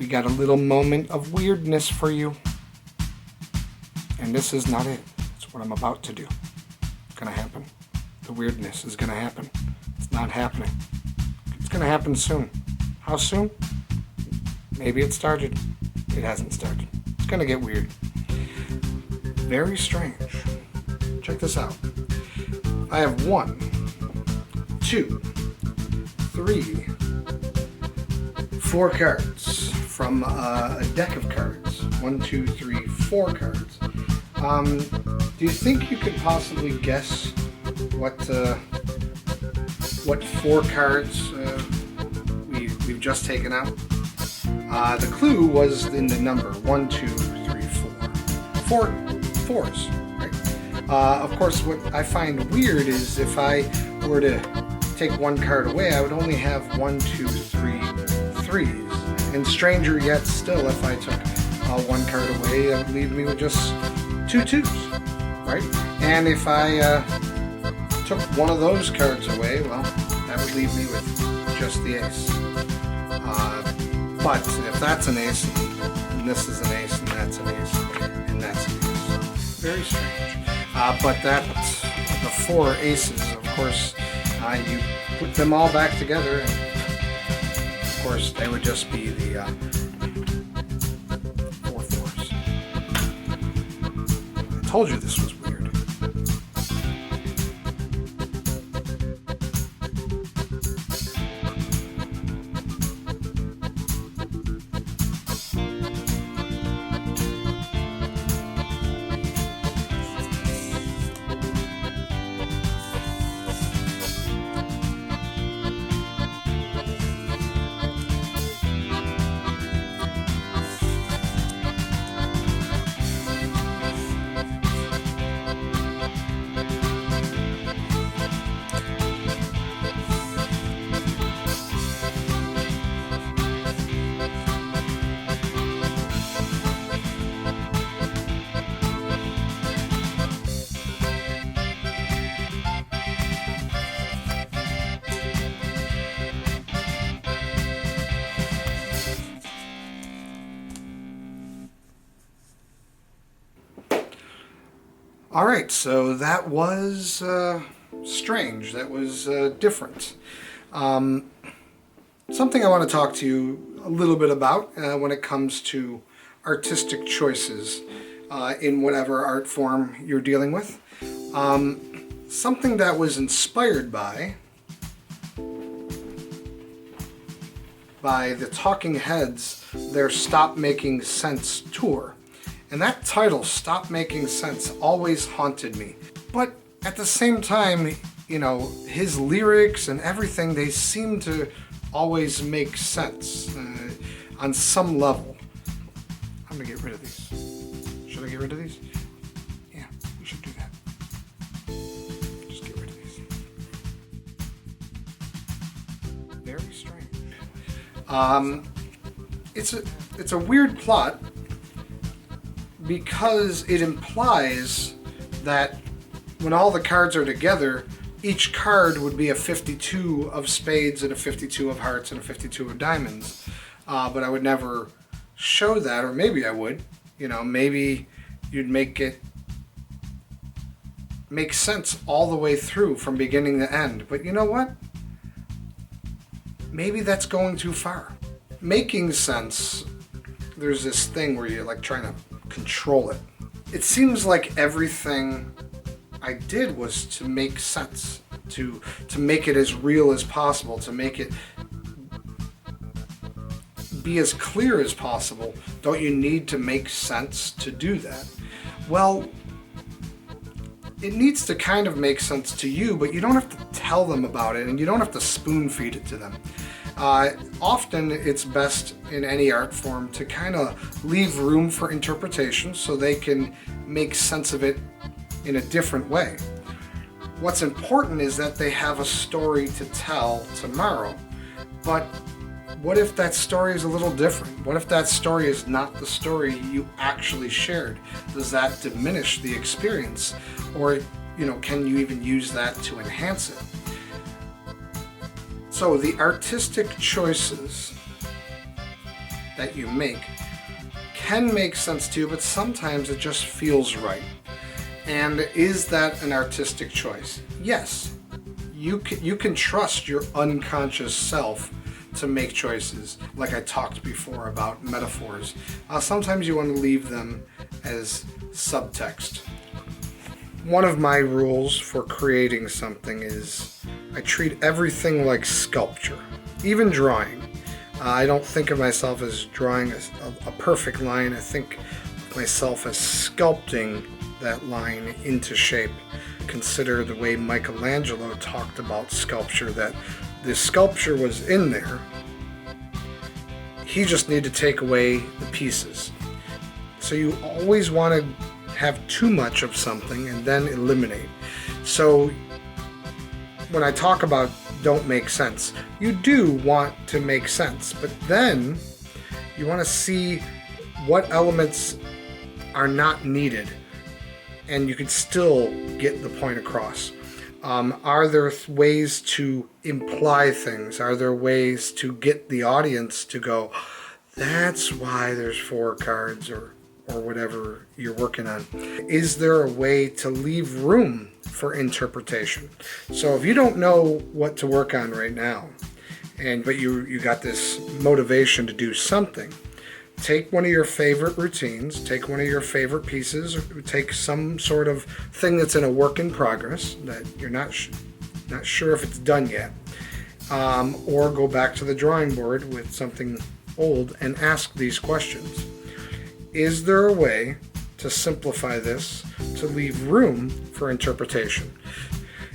we got a little moment of weirdness for you. And this is not it. It's what I'm about to do. It's gonna happen. The weirdness is gonna happen. It's not happening. It's gonna happen soon. How soon? Maybe it started. It hasn't started. It's gonna get weird. Very strange. Check this out. I have 1, 2, 3, 4 cards from a deck of cards. 1, 2, 3, 4 cards. Do you think you could possibly guess what 4 cards we've just taken out? The clue was in the number 1, 2, 3, 4. 4 fours, right? Of course, what I find weird is if I were to take 1 card away, I would only have 1, 2, 3 threes. And stranger yet still, if I took 1 card away, that would leave me with just 2 twos, right? And if I took one of those cards away, well, that would leave me with just the ace. But if that's an ace, and this is an ace, and that's an ace, and that's an ace. Very strange. But the 4 aces, of course, you put them all back together, and of course they would just be the 4 fours. I told you this was weird. Alright, so that was strange. That was different. Something I want to talk to you a little bit about when it comes to artistic choices in whatever art form you're dealing with. Something that was inspired by the Talking Heads, their Stop Making Sense tour. And that title, Stop Making Sense, always haunted me. But at the same time, you know, his lyrics and everything, they seem to always make sense on some level. I'm gonna get rid of these. Should I get rid of these? Yeah, we should do that. Just get rid of these. Very strange. It's a weird plot, because it implies that when all the cards are together, each card would be a 52 of spades and a 52 of hearts and a 52 of diamonds. But I would never show that, or maybe I would. You know, maybe you'd make it make sense all the way through from beginning to end. But you know what? Maybe that's going too far. Making sense, there's this thing where you're like trying to control it. It seems like everything I did was to make sense, to make it as real as possible, to make it be as clear as possible. Don't you need to make sense to do that? Well, it needs to kind of make sense to you, but you don't have to tell them about it, and you don't have to spoon feed it to them. Often it's best in any art form to kind of leave room for interpretation so they can make sense of it in a different way. What's important is that they have a story to tell tomorrow. But what if that story is a little different? What if that story is not the story you actually shared? Does that diminish the experience? Or, you know, can you even use that to enhance it? So the artistic choices that you make can make sense to you, but sometimes it just feels right. And is that an artistic choice? Yes. You can trust your unconscious self to make choices, like I talked before about metaphors. Sometimes you want to leave them as subtext. One of my rules for creating something is I treat everything like sculpture, even drawing. I don't think of myself as drawing a perfect line. I think of myself as sculpting that line into shape. Consider the way Michelangelo talked about sculpture, that the sculpture was in there. He just needed to take away the pieces. So you always want to have too much of something and then eliminate. So when I talk about don't make sense, you do want to make sense, but then you want to see what elements are not needed and you can still get the point across. Are there ways to imply things? Are there ways to get the audience to go, that's why there's 4 cards, or whatever you're working on? Is there a way to leave room for interpretation? So if you don't know what to work on right now, but you got this motivation to do something, take one of your favorite routines, take one of your favorite pieces, or take some sort of thing that's in a work in progress that you're not sure if it's done yet, or go back to the drawing board with something old and ask these questions. Is there a way to simplify this to leave room for interpretation?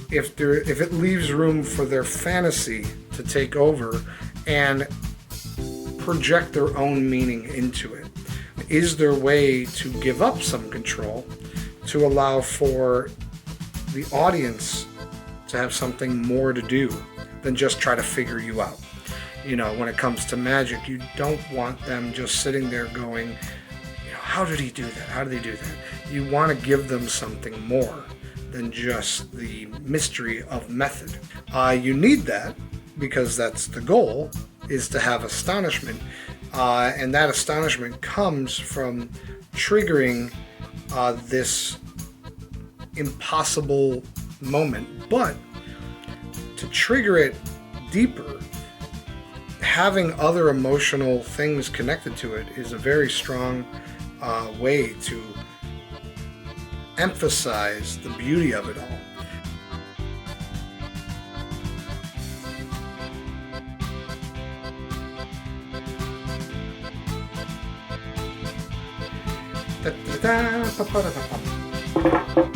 If it leaves room for their fantasy to take over and project their own meaning into it, is there a way to give up some control to allow for the audience to have something more to do than just try to figure you out? You know, when it comes to magic, you don't want them just sitting there going, how did he do that? How did he do that? You want to give them something more than just the mystery of method. You need that because that's the goal, is to have astonishment. And that astonishment comes from triggering this impossible moment. But to trigger it deeper, having other emotional things connected to it is a very strong way to emphasize the beauty of it all. Da, da, da, ba, ba, da, ba, ba.